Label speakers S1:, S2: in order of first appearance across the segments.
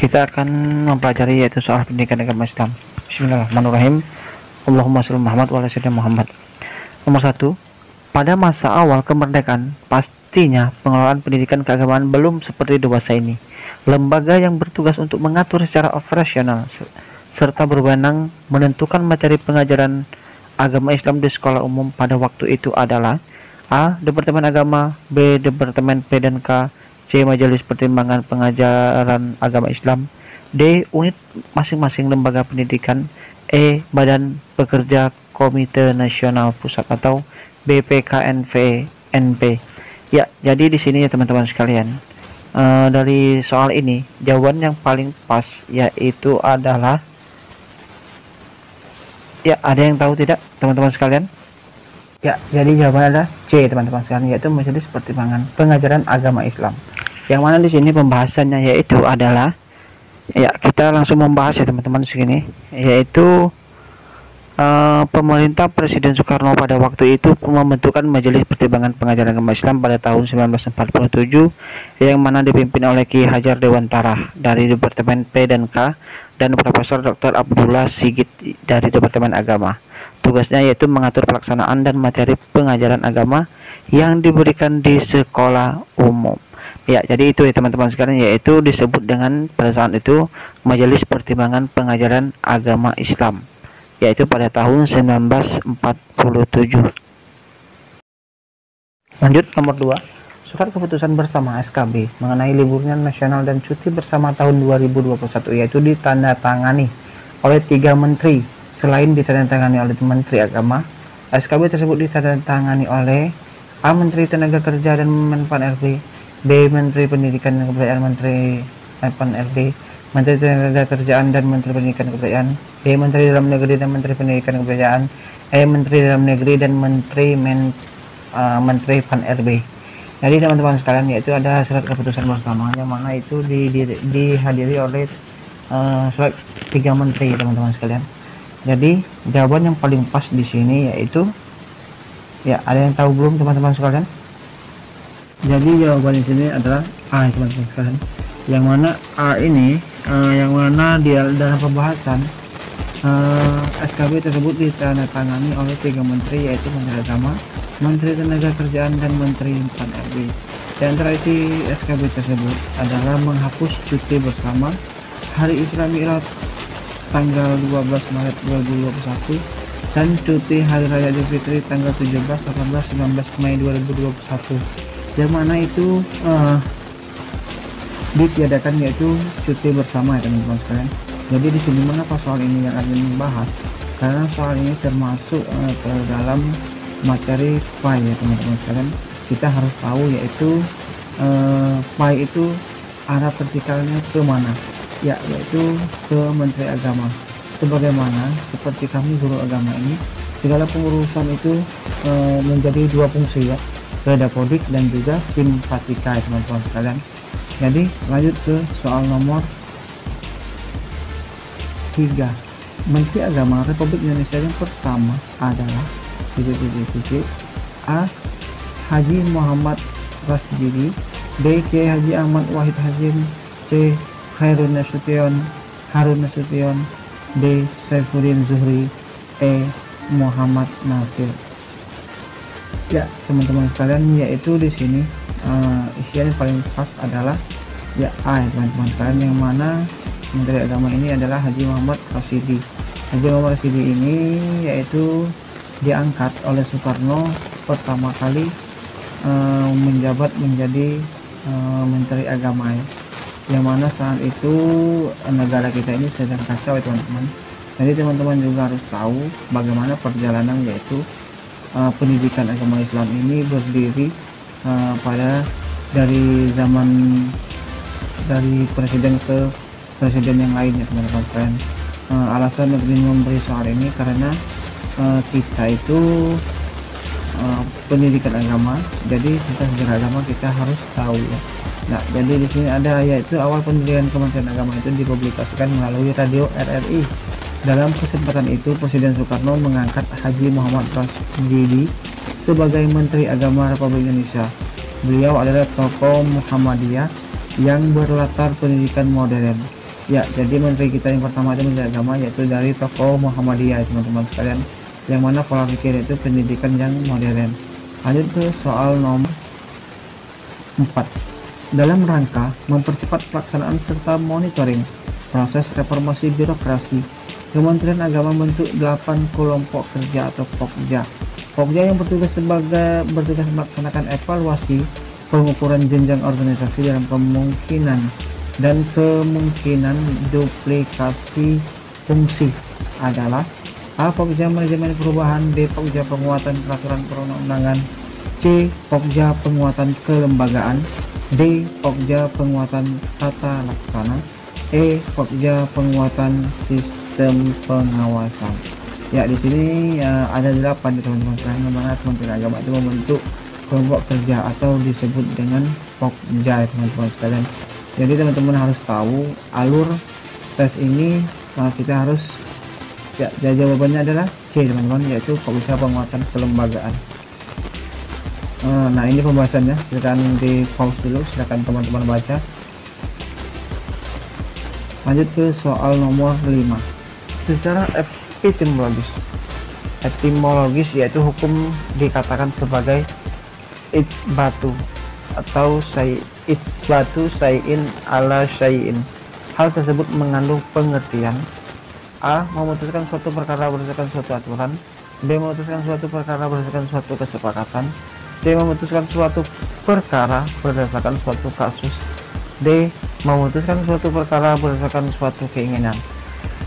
S1: kita akan mempelajari yaitu soal pendidikan agama Islam. Bismillahirrahmanirrahim. Allahumma shalli Muhammad wa ala sayyidina Muhammad. Nomor 1. Pada masa awal kemerdekaan, pastinya pengelolaan pendidikan keagamaan belum seperti dewasa ini. Lembaga yang bertugas untuk mengatur secara operasional serta berwenang menentukan materi pengajaran agama Islam di sekolah umum pada waktu itu adalah A. Departemen Agama, B. Departemen P dan K, C. Majelis Pertimbangan Pengajaran Agama Islam, D. Unit masing-masing lembaga pendidikan, E. Badan Pekerja Komite Nasional Pusat atau BPKNV-NP. Ya, jadi di sini ya teman-teman sekalian, dari soal ini jawaban yang paling pas yaitu adalah, ya ada yang tahu tidak teman-teman sekalian? Ya, jadi jawabannya adalah C teman-teman sekalian, yaitu Majelis Pertimbangan Pengajaran Agama Islam. Yang mana di sini pembahasannya yaitu adalah, ya kita langsung membahas ya teman-teman segini, yaitu pemerintah Presiden Soekarno pada waktu itu membentukkan Majelis Pertimbangan Pengajaran Agama Islam pada tahun 1947 yang mana dipimpin oleh Ki Hajar Dewantara dari Departemen P dan K dan Profesor Dr. Abdullah Sigit dari Departemen Agama. Tugasnya yaitu mengatur pelaksanaan dan materi pengajaran agama yang diberikan di sekolah umum. Ya, jadi itu ya teman-teman sekalian, yaitu disebut dengan pada saat itu Majelis Pertimbangan Pengajaran Agama Islam, yaitu pada tahun 1947. Lanjut nomor 2. Surat keputusan bersama SKB mengenai liburnya nasional dan cuti bersama tahun 2021 yaitu ditandatangani oleh 3 menteri. Selain ditandatangani oleh Menteri Agama, SKB tersebut ditandatangani oleh A. Menteri Tenaga Kerja dan Menpan RB, B. Menteri Pendidikan dan Kebudayaan Menteri Menpan RB, Menteri Tenaga Kerjaan dan Menteri Pendidikan dan Kebudayaan, B. Menteri Dalam Negeri dan Menteri Pendidikan dan Kebudayaan, E. Menteri Dalam Negeri dan Menteri Pan RB. Jadi teman-teman sekalian, yaitu ada surat keputusan bersama yang mana itu dihadiri oleh surat 3 menteri teman-teman sekalian. Jadi jawaban yang paling pas di sini yaitu, ya ada yang tahu belum teman-teman sekalian? Jadi jawaban di sini adalah A teman-teman sekalian. Yang mana A ini yang mana dia dalam pembahasan SKB tersebut ditandatangani oleh 3 menteri yaitu Menteri Agama, Menteri Tenaga Kerjaan dan Menteri Pan RB. Di antara isi SKB tersebut adalah menghapus cuti bersama Hari Isra Mi'raj tanggal 12 Maret 2021 dan cuti Hari Raya Idul Fitri tanggal 17, 18, 19 Mei 2021. Yang mana itu ditiadakan yaitu cuti bersama ya teman-teman sekalian. Jadi di sini mengapa soal ini yang akan dibahas? Karena soal ini termasuk ke dalam materi PAI ya teman-teman sekalian. Kita harus tahu yaitu PAI itu arah vertikalnya ke mana? Ya, yaitu ke Menteri Agama. Sebagaimana seperti kami guru agama ini, segala pengurusan itu menjadi 2 fungsi ya, pedagodik dan juga simpatika ya teman-teman sekalian. Jadi lanjut ke soal nomor 3. Menteri Agama Republik Indonesia yang pertama adalah A. Haji Muhammad Rasidi, B. Kiai Haji Ahmad Wahid Hasyim, C. Harun Nasution, D. Saifuddin Zuhri, E. Muhammad Nasir. Ya teman-teman sekalian, yaitu di sini isian yang paling pas adalah ya A teman-teman sekalian, yang mana Menteri Agama ini adalah Haji Muhammad Rasidi. Haji Muhammad Rasidi ini yaitu diangkat oleh Soekarno pertama kali menjabat menjadi Menteri Agama ya. Yang mana saat itu negara kita ini sedang kacau ya teman-teman. Jadi teman-teman juga harus tahu bagaimana perjalanan yaitu pendidikan agama Islam ini berdiri pada dari zaman dari presiden ke presiden yang lainnya teman-teman sekalian. Alasan negeri memberi soal ini karena kita itu pendidikan agama, jadi kita sejarah agama kita harus tahu ya. Nah, jadi di sini ada yaitu awal pendirian Kementerian Agama itu dipublikasikan melalui radio RRI. Dalam kesempatan itu Presiden Soekarno mengangkat Haji Muhammad Rasidi sebagai Menteri Agama Republik Indonesia. Beliau adalah tokoh Muhammadiyah yang berlatar pendidikan modern. Ya, jadi menteri kita yang pertama itu Menteri Agama, yaitu dari tokoh Muhammadiyah teman-teman sekalian, yang mana pola pikir itu pendidikan yang modern. Lanjut ke soal nomor 4. Dalam rangka mempercepat pelaksanaan serta monitoring proses reformasi birokrasi, Kementerian Agama membentuk 8 kelompok kerja atau Pokja. Pokja yang bertugas melaksanakan evaluasi pengukuran jenjang organisasi dalam kemungkinan duplikasi fungsi adalah A. Pokja manajemen perubahan, B. Pokja penguatan peraturan perundang-undangan, C. Pokja penguatan kelembagaan, D. Pokja penguatan tata laksana, E. Pokja penguatan sistem pengawasan. Ya, di sini ada 8 teman-teman sekalian, mana Kementerian Agama itu membentuk kelompok kerja atau disebut dengan Pokja teman-teman sekalian. Jadi teman-teman harus tahu alur tes ini. Kita harus jawabannya adalah C teman-teman, yaitu Pokja penguatan kelembagaan. Nah, ini pembahasannya, silakan di pause dulu, silakan teman-teman baca. Lanjut ke soal nomor 5. Secara etimologis yaitu hukum dikatakan sebagai itsbatu atau itsbatu sayin ala sayin. Hal tersebut mengandung pengertian A. Memutuskan suatu perkara berdasarkan suatu aturan, B. Memutuskan suatu perkara berdasarkan suatu kesepakatan, C. Memutuskan suatu perkara berdasarkan suatu kasus, D. Memutuskan suatu perkara berdasarkan suatu keinginan.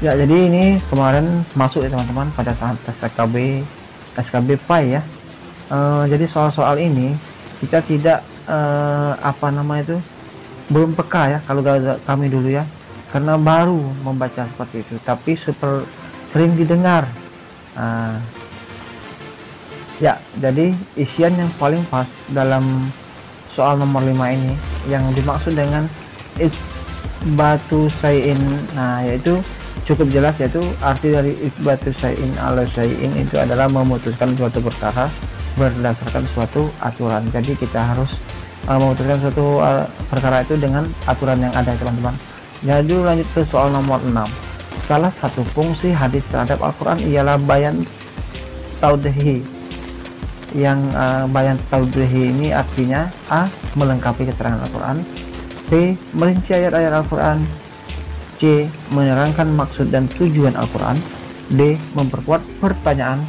S1: Ya, jadi ini kemarin masuk ya teman-teman pada saat tes SKB PAI ya. Jadi soal-soal ini kita tidak belum peka ya kalau kami dulu ya, karena baru membaca seperti itu, tapi super sering didengar. Ya, jadi isian yang paling pas dalam soal nomor 5 ini yang dimaksud dengan itsbatu sayin, yaitu cukup jelas, yaitu arti dari itsbatu sayin ala sayin itu adalah memutuskan suatu perkara berdasarkan suatu aturan. Jadi kita harus memutuskan suatu perkara itu dengan aturan yang ada teman-teman. Jadi lanjut ke soal nomor 6. Salah satu fungsi hadis terhadap Al-Quran ialah bayan taudhihi. Yang bayan taudhihi ini artinya A. Melengkapi keterangan Al-Quran, B. Merinci ayat-ayat Al-Quran, C. Menerangkan maksud dan tujuan Al-Quran, D. Memperkuat pernyataan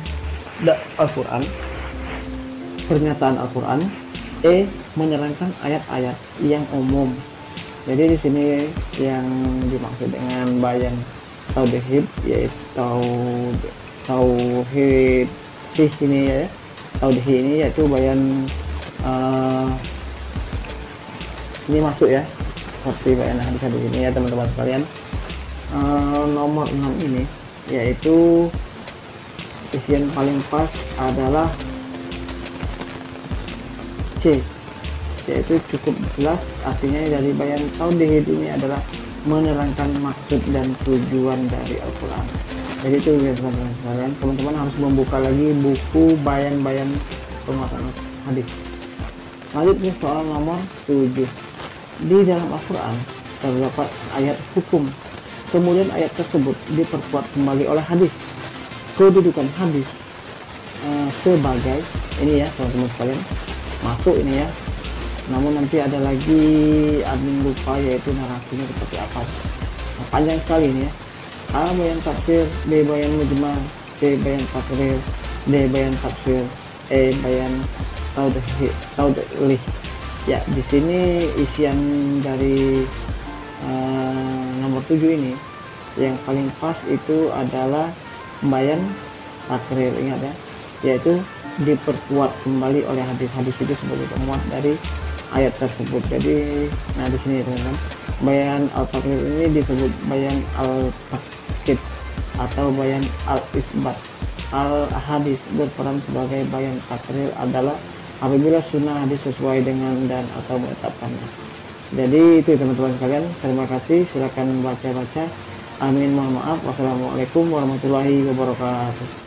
S1: Al-Quran, E. Menerangkan ayat-ayat yang umum. Jadi di sini yang dimaksud dengan bayan taudhid yaitu tauhid ini ya. Tauhid ini yaitu bayan ini masuk ya, seperti bayan hadis di sini ya teman-teman sekalian. Nomor 6 ini yaitu isian paling pas adalah C, yaitu cukup jelas artinya dari bayan taudhid ini adalah menerangkan maksud dan tujuan dari Al-Quran. Jadi itu ya teman-teman sekalian, teman-teman harus membuka lagi buku bayan-bayan penguatan hadis. Lanjut ke soal nomor 7. Di dalam Al-Quran terdapat ayat hukum, kemudian ayat tersebut diperkuat kembali oleh hadis. Kedudukan hadis sebagai ini ya teman-teman sekalian, masuk ini ya. Namun nanti ada lagi admin lupa, yaitu narasinya seperti apa. Panjang sekali ini ya. A. Bayan tafsir, B. Bayan mujmal, C. Bayan takrir, D. Bayan tafsir, E. Bayan taudhih. Ya, di sini isian dari nomor 7 ini yang paling pas itu adalah bayan takrir, ingat ya, yaitu diperkuat kembali oleh hadis-hadis itu sebagai penguat dari ayat tersebut. Jadi di sini teman-teman, bayan al-takrir ini disebut bayan al-takkid atau bayan al-isbat. Al-hadis berperan sebagai bayan takrir adalah apabila sunnah hadis sesuai dengan dan atau menetapkannya. Jadi itu teman-teman sekalian, terima kasih, silakan baca-baca. Amin, mohon maaf. Wassalamualaikum warahmatullahi wabarakatuh.